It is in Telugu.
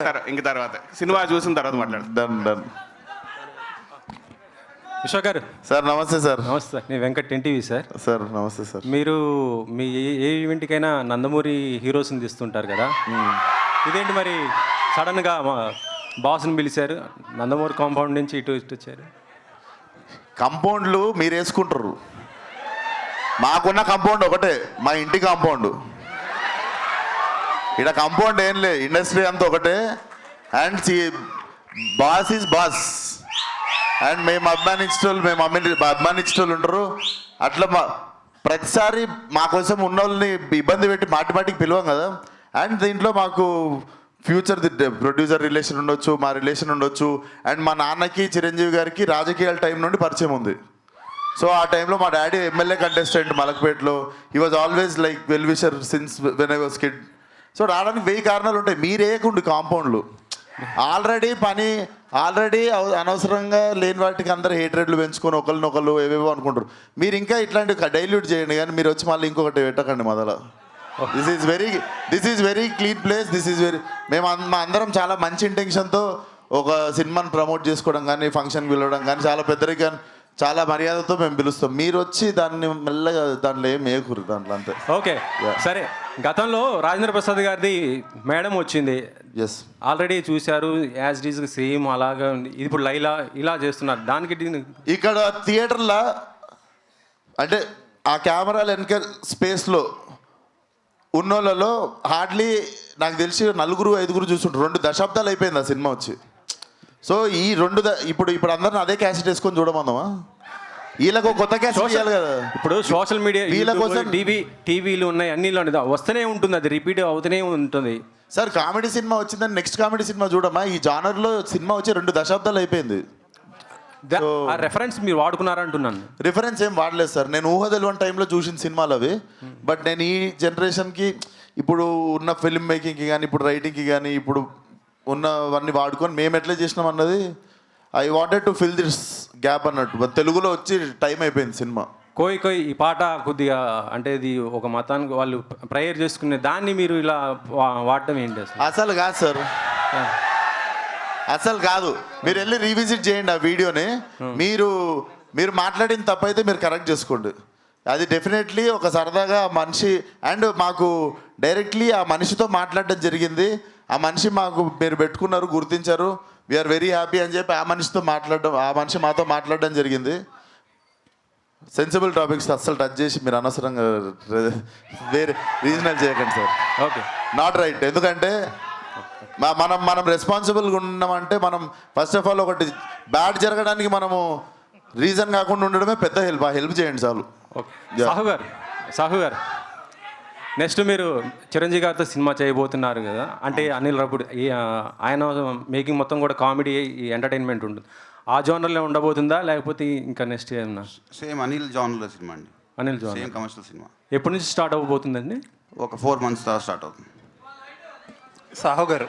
ఇంక తర్వాత సినిమా చూసిన తర్వాత మాట్లాడు. Done done. విశ్వ గారు సార్ నమస్తే సార్. నమస్తే సార్, నేను వెంకట్ ఎన్టీవీ సార్. సార్ నమస్తే సార్. మీరు మీ ఏ ఈవెంట్కైనా నందమూరి హీరోస్ని తీస్తుంటారు కదా, ఇదేంటి మరి సడన్గా మా బాస్ని పిలిచారు, నందమూరి కాంపౌండ్ నుంచి ఇటు వచ్చారు? కంపౌండ్లు మీరు వేసుకుంటారు, మాకున్న కాంపౌండ్ ఒకటే, మా ఇంటి కాంపౌండ్. ఇక్కడ కాంపౌండ్ ఏం లే, ఇండస్ట్రీ అంతా ఒకటే. And boss is boss. And మేము అభిమానించేటోళ్ళు ఉంటారు. అట్లా ప్రతిసారి మా కోసం ఉన్న వాళ్ళని ఇబ్బంది పెట్టి మాటికి పిలవం కదా. అండ్ దీంట్లో మాకు ఫ్యూచర్ ప్రొడ్యూసర్ రిలేషన్ ఉండొచ్చు, మా రిలేషన్ ఉండొచ్చు. అండ్ మా నాన్నకి చిరంజీవి గారికి రాజకీయాల టైం నుండి పరిచయం ఉంది. సో ఆ టైంలో మా డాడీ ఎమ్మెల్యే కంటెస్టెంట్ మలక్పేటలో. He was always like well wisher since when I was kid. So రావడానికి 1000 కారణాలు ఉంటాయి. మీరేయకుండి కాంపౌండ్లు. ఆల్రెడీ అనవసరంగా లేని వాటికి అందరు హేట్రేట్లు పెంచుకొని ఒకరినొకరు ఏవేవో అనుకుంటారు. మీరు ఇంకా ఇట్లాంటి డైల్యూట్ చేయండి, కానీ మీరు వచ్చి మళ్ళీ ఇంకొకటి పెట్టకండి మొదల. This is very clean place. మా అందరం చాలా మంచి ఇంటెన్షన్తో ఒక సినిమాని ప్రమోట్ చేసుకోవడం కానీ, ఫంక్షన్కి పిలవడం కానీ, చాలా పెద్దరిగా చాలా మర్యాదతో మేము పిలుస్తాం. మీరు వచ్చి దాన్ని మెల్లగా దాంట్లో ఏం ఏకూరు దాంట్లో అంతే. ఓకే సరే, గతంలో రాజేంద్ర ప్రసాద్ గారిది మేడం వచ్చింది, ఎస్ ఆల్రెడీ చూశారు. యాజ్ డీజ్ సేమ్ అలాగా ఉంది. ఇప్పుడు లైలా ఇలా చేస్తున్నారు. దానికి ఇక్కడ థియేటర్లో అంటే ఆ కెమెరాలు వెనక స్పేస్లో ఉన్నోళ్ళలో హార్డ్లీ నాకు తెలిసి 4-5 చూస్తుంటారు. 2 దశాబ్దాలు అయిపోయింది ఆ సినిమా వచ్చి. సో ఈ ఇప్పుడు అందరిని అదే క్యాసెట్ వేసుకొని చూడమందామా? వీళ్ళకు కొత్త క్యాసెట్ ఇవ్వాలి కదా. ఇప్పుడు సోషల్ మీడియా, వీళ్ళ కోసం టీవీలు ఉన్నాయి, అన్నిలో వస్తూనే ఉంటుంది, అది రిపీట్ అవుతూనే ఉంటుంది. సార్ కామెడీ సినిమా వచ్చిందని నెక్స్ట్ కామెడీ సినిమా చూడమా? ఈ జానర్లో సినిమా వచ్చి 2 దశాబ్దాలు అయిపోయింది. రెఫరెన్స్ మీరు వాడుకున్నారంటున్నాను. రిఫరెన్స్ ఏం వాడలేదు సార్. నేను ఊహ తెలియని టైంలో చూసిన సినిమాలు అవి. బట్ నేను ఈ జనరేషన్కి ఇప్పుడు ఉన్న ఫిల్మ్ మేకింగ్కి కానీ, ఇప్పుడు రైటింగ్కి కానీ, ఇప్పుడు ఉన్నవన్నీ వాడుకొని మేము ఎట్లా చేసినాం అన్నది I wanted to fill this gap అన్నట్టు. తెలుగులో వచ్చి టైం అయిపోయింది సినిమా. కోయి ఈ పాట కొద్దిగా అంటే ఇది ఒక మతానికి వాళ్ళు ప్రేయర్ చేసుకునే దాన్ని మీరు ఇలా వాడటం ఏంటి? అసలు కాదు సార్, అసలు కాదు. మీరు వెళ్ళి రీవిజిట్ చేయండి ఆ వీడియోని. మీరు మాట్లాడిన తప్పైతే మీరు కరెక్ట్ చేసుకోండి. అది డెఫినెట్లీ ఒక సరదాగా మనిషి. అండ్ మాకు డైరెక్ట్లీ ఆ మనిషితో మాట్లాడడం జరిగింది. ఆ మనిషి మాకు మీరు పెట్టుకున్నారు, గుర్తించారు, వీఆర్ వెరీ హ్యాపీ అని చెప్పి ఆ మనిషి మాతో మాట్లాడడం జరిగింది. సెన్సిబుల్ టాపిక్స్ అస్సలు టచ్ చేసి మీరు అనవసరంగా వేరే రీజనల్ చేయకండి సార్. Okay, not right. ఎందుకంటే మనం రెస్పాన్సిబుల్గా ఉన్నామంటే మనం ఫస్ట్ ఆఫ్ ఆల్ ఒకటి బ్యాడ్ జరగడానికి మనము రీజన్ కాకుండా ఉండడమే పెద్ద హెల్ప్. ఆ హెల్ప్ చేయండి చాలు. ఓకే సాహు గారు నెక్స్ట్ మీరు చిరంజీవి గారితో సినిమా చేయబోతున్నారు కదా, అంటే అనిల్ రావిపూడి ఆయన మేకింగ్ మొత్తం కూడా కామెడీ ఎంటర్టైన్మెంట్ ఉంటుంది. ఆ జోనర్లో ఉండబోతుందా లేకపోతే ఇంకా నెక్స్ట్ ఏమన్నా? సేమ్ అనిల్ జానర్లో సినిమా అండి. Anil genre, same commercial cinema. ఎప్పటి నుంచి స్టార్ట్ అవ్వబోతుందండి? ఒక 4 months స్టార్ట్ అవుతుంది. సాహు గారు